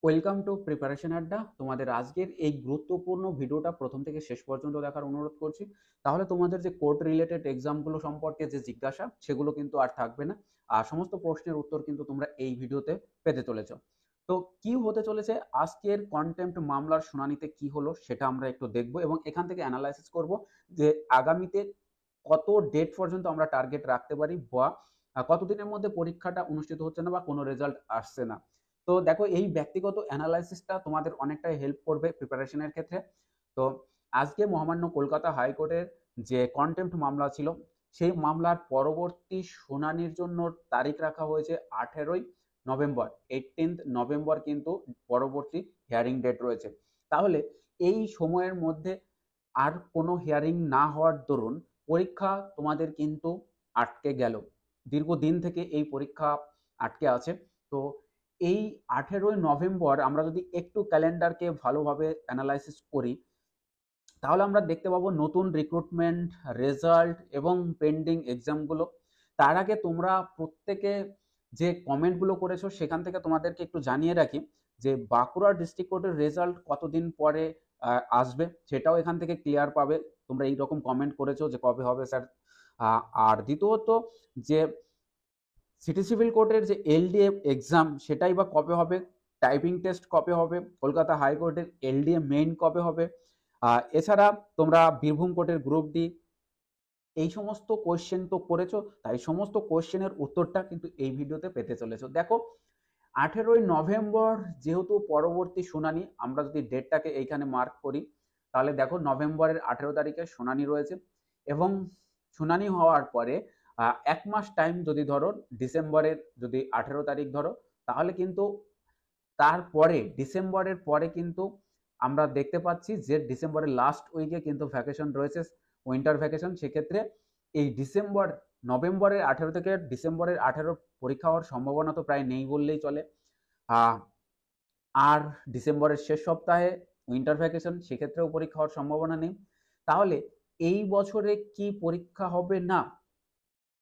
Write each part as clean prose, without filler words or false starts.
Welcome to preparation আড্ডা। তোমাদের আজকের এই গুরুত্বপূর্ণ ভিডিওটা প্রথম থেকে শেষ পর্যন্ত দেখার অনুরোধ করছি। তাহলে তোমাদের যে কোর্ট রিলেটেড এক্সামগুলো সম্পর্কে যে জিজ্ঞাসা সেগুলো কিন্তু আর থাকবে না। আর সমস্ত প্রশ্নের উত্তর কিন্তু তোমরা এই ভিডিওতে পেতে চলেছ। তো কি হতে চলেছে আজকের কন্টেম্প্ট মামলার শুনানিতে কি হলো সেটা আমরা একটু দেখব এবং এখান থেকে অ্যানালাইসিস করব যে আগামীতে কত ডেট পর্যন্ত আমরা টার্গেট রাখতে পারি বা কতদিনের মধ্যে পরীক্ষাটা অনুষ্ঠিত হচ্ছে না বা কোনো রেজাল্ট আসছে না। তো দেখো এই ব্যক্তিগত অ্যানালাইসিসটা তোমাদের অনেকটাই হেল্প করবে প্রিপারেশনের ক্ষেত্রে। তো আজকে মহামান্য কলকাতা হাইকোর্টের যে কন্টেম্প্ট মামলা ছিল সেই মামলার পরবর্তী শুনানির জন্য তারিখ রাখা হয়েছে 18ই নভেম্বর। 18 নভেম্বর কিন্তু পরবর্তী হিয়ারিং ডেট রয়েছে। তাহলে এই সময়ের মধ্যে আর কোনো হিয়ারিং না হওয়ার দরুন পরীক্ষা তোমাদের কিন্তু আটকে গেল। দীর্ঘদিন থেকে এই পরীক্ষা আটকে আছে। তো এই 18ই নভেম্বর আমরা যদি একটু ক্যালেন্ডারকে ভালোভাবে অ্যানালাইসিস করি তাহলে আমরা দেখতে পাবো নতুন রিক্রুটমেন্ট, রেজাল্ট এবং পেন্ডিং এক্সামগুলো। তার আগে তোমরা প্রত্যেকে যে কমেন্টগুলো করেছো সেখান থেকে তোমাদেরকে একটু জানিয়ে রাখি যে বাঁকুড়া ডিস্ট্রিক্ট কোর্টের রেজাল্ট কতদিন পরে আসবে সেটাও এখান থেকে ক্লিয়ার পাবে। তোমরা এইরকম কমেন্ট করেছো যে কবে হবে স্যার। আর দ্বিতীয়ত যে সিটি সিভিল কোর্টের যে এলডিএ এক্সাম সেটাই বা কবে হবে, টাইপিং টেস্ট কবে হবে, কলকাতা হাইকোর্টের এলডিএ মেইন কবে হবে, এছাড়া তোমরা বীরভূম কোর্টের গ্রুপ ডি এই সমস্ত কোয়েশ্চেন তো করেছো, তাই সমস্ত কোয়েশ্চেনের উত্তরটা কিন্তু এই ভিডিওতে পেতে চলেছো। দেখো 18ই নভেম্বর যেহেতু পরবর্তী শুনানি, আমরা যদি ডেটটাকে এইখানে মার্ক করি তাহলে দেখো নভেম্বরের 18 তারিখে শুনানি রয়েছে এবং শুনানি হওয়ার পরে 1 মাস টাইম যদি ধরো, ডিসেম্বরের যদি 18 তারিখ ধরো, তাহলে কিন্তু তারপরে ডিসেম্বরের পরে কিন্তু আমরা দেখতে পাচ্ছি যে ডিসেম্বরের লাস্ট উইকে কিন্তু ভ্যাকেশন রয়েছে, উইন্টার ভ্যাকেশন। সেক্ষেত্রে এই নভেম্বরের 18 থেকে ডিসেম্বরের 18 পরীক্ষা হওয়ার সম্ভাবনা তো প্রায় নেই বললেই চলে। আর ডিসেম্বরের শেষ সপ্তাহে উইন্টার ভ্যাকেশন, সেক্ষেত্রেও পরীক্ষা হওয়ার সম্ভাবনা নেই। তাহলে এই বছরে কি পরীক্ষা হবে না?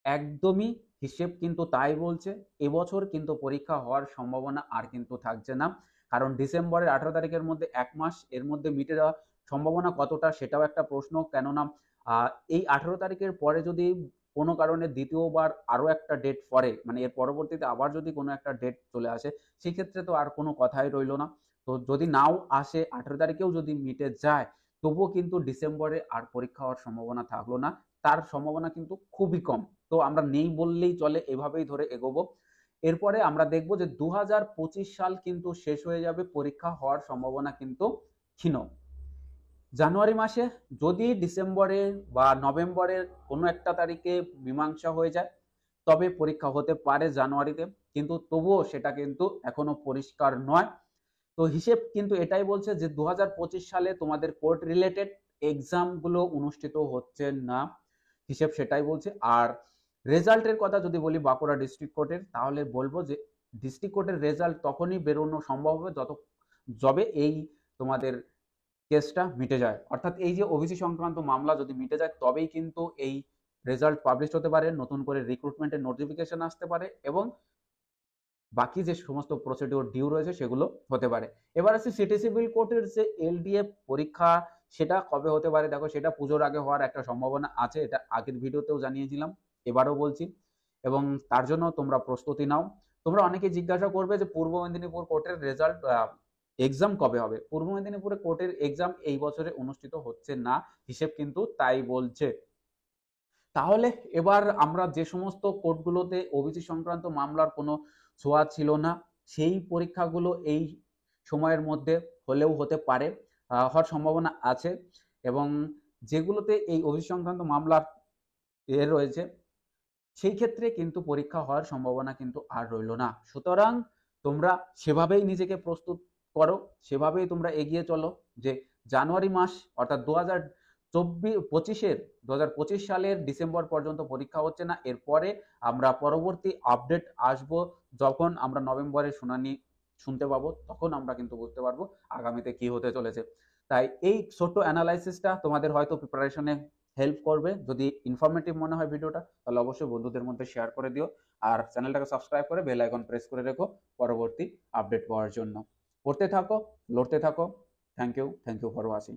একদমই হিসেব কিন্তু তাই বলছে। এবছর কিন্তু পরীক্ষা হওয়ার সম্ভাবনা আর কিন্তু থাকছে না, কারণ ডিসেম্বরের 18 তারিখের মধ্যে 1 মাস, এর মধ্যে মিটে যাওয়ার সম্ভাবনা কতটা সেটাও একটা প্রশ্ন। কেননা এই 18 তারিখের পরে যদি কোনো কারণে দ্বিতীয়বার আরো একটা ডেট পরে, মানে এর পরবর্তীতে আবার যদি কোনো একটা ডেট চলে আসে, সেক্ষেত্রে তো আর কোনো কথাই রইল না। তো যদি নাও আসে, 18 তারিখেও যদি মিটে যায়, তবুও কিন্তু ডিসেম্বরে আর পরীক্ষা হওয়ার সম্ভাবনা থাকলো না, তার সম্ভাবনা কিন্তু খুবই কম। তো আমরা নেই বললেই চলে, এভাবেই ধরে এগোবো। এরপরে আমরা দেখব যে 2025 সাল কিন্তু শেষ হয়ে যাবে, পরীক্ষা হওয়ার সম্ভাবনা কিন্তু ক্ষীণ। জানুয়ারি মাসে যদি ডিসেম্বরে বা নভেম্বরের কোনো একটা তারিখে মীমাংসা হয়ে যায় তবে পরীক্ষা হতে পারে জানুয়ারিতে, কিন্তু তবুও সেটা কিন্তু এখনো পরিষ্কার নয়। তো হিসেব কিন্তু এটাই বলছে যে 2025 সালে তোমাদের কোর্ট রিলেটেড এক্সামগুলো অনুষ্ঠিত হচ্ছে না, হিসেব সেটাই বলছে। আর রেজাল্টের কথা যদি বলি বাঁকুড়া ডিস্ট্রিক্ট কোর্টের, তাহলে বলবো যে ডিস্ট্রিক্ট কোর্টের রেজাল্ট তখনই বেরোনো সম্ভব হবে যবে এই তোমাদের কেসটা মিটে যায়, অর্থাৎ এই যে ওবিসি সংক্রান্ত মামলা যদি মিটে যায় তবেই কিন্তু এই রেজাল্ট পাবলিশ হতে পারে, নতুন করে রিক্রুটমেন্টের নোটিফিকেশন আসতে পারে এবং বাকি যে সমস্ত প্রসিডিওর ডিউ রয়েছে সেগুলো হতে পারে। এবার আসি সিটি সিভিল কোর্টের যে এলডিএফ পরীক্ষা, সেটা কবে হতে পারে। দেখো সেটা পুজোর আগে হওয়ার একটা সম্ভাবনা আছে, এটা আগের ভিডিওতেও জানিয়েছিলাম, এবারও বলছি, এবং তার জন্য তোমরা প্রস্তুতি নাও। তোমরা অনেকে জিজ্ঞাসা করবে যে পূর্ব মেদিনীপুর কোর্টের রেজাল্ট এক্সাম কবে হবে। পূর্ব মেদিনীপুরে কোর্টের এক্সাম এই বছরে অনুষ্ঠিত হচ্ছে না, হিসেব কিন্তু তাই বলছে। তাহলে এবার আমরা যে সমস্ত কোর্টগুলোতে ওবিসি সংক্রান্ত মামলার কোনো ছোঁয়া ছিল না, সেই পরীক্ষাগুলো এই সময়ের মধ্যে হলেও হতে পারে, হওয়ার সম্ভাবনা আছে। এবং যেগুলোতে এই ওবিসি সংক্রান্ত মামলার রয়েছে সেই ক্ষেত্রে কিন্তু পরীক্ষা হওয়ার সম্ভাবনা কিন্তু আর রইল না। সুতরাং তোমরা সেভাবেই নিজেকে প্রস্তুত করো, সেভাবেই তোমরা এগিয়ে চলো যে জানুয়ারি মাস অর্থাৎ 2025 সালের ডিসেম্বর পর্যন্ত পরীক্ষা হচ্ছে না। এরপরে আমরা পরবর্তী আপডেট আসব, যখন আমরা নভেম্বরের শুনানি শুনতে পাবো তখন আমরা কিন্তু বুঝতে পারবো আগামীতে কি হতে চলেছে। তাই এই ছোট্ট অ্যানালাইসিসটা তোমাদের হয়তো প্রিপারেশনে হেল্প করবে। যদি ইনফরমেটিভ মনে হয় ভিডিওটা তাহলে অবশ্যই বন্ধুদের মধ্যে শেয়ার করে দিও, আর চ্যানেলটাকে সাবস্ক্রাইব করে বেল আইকন প্রেস করে রেখো পরবর্তী আপডেট পাওয়ার জন্য। পড়তে থাকো, লড়তে থাকো। Thank you for watching.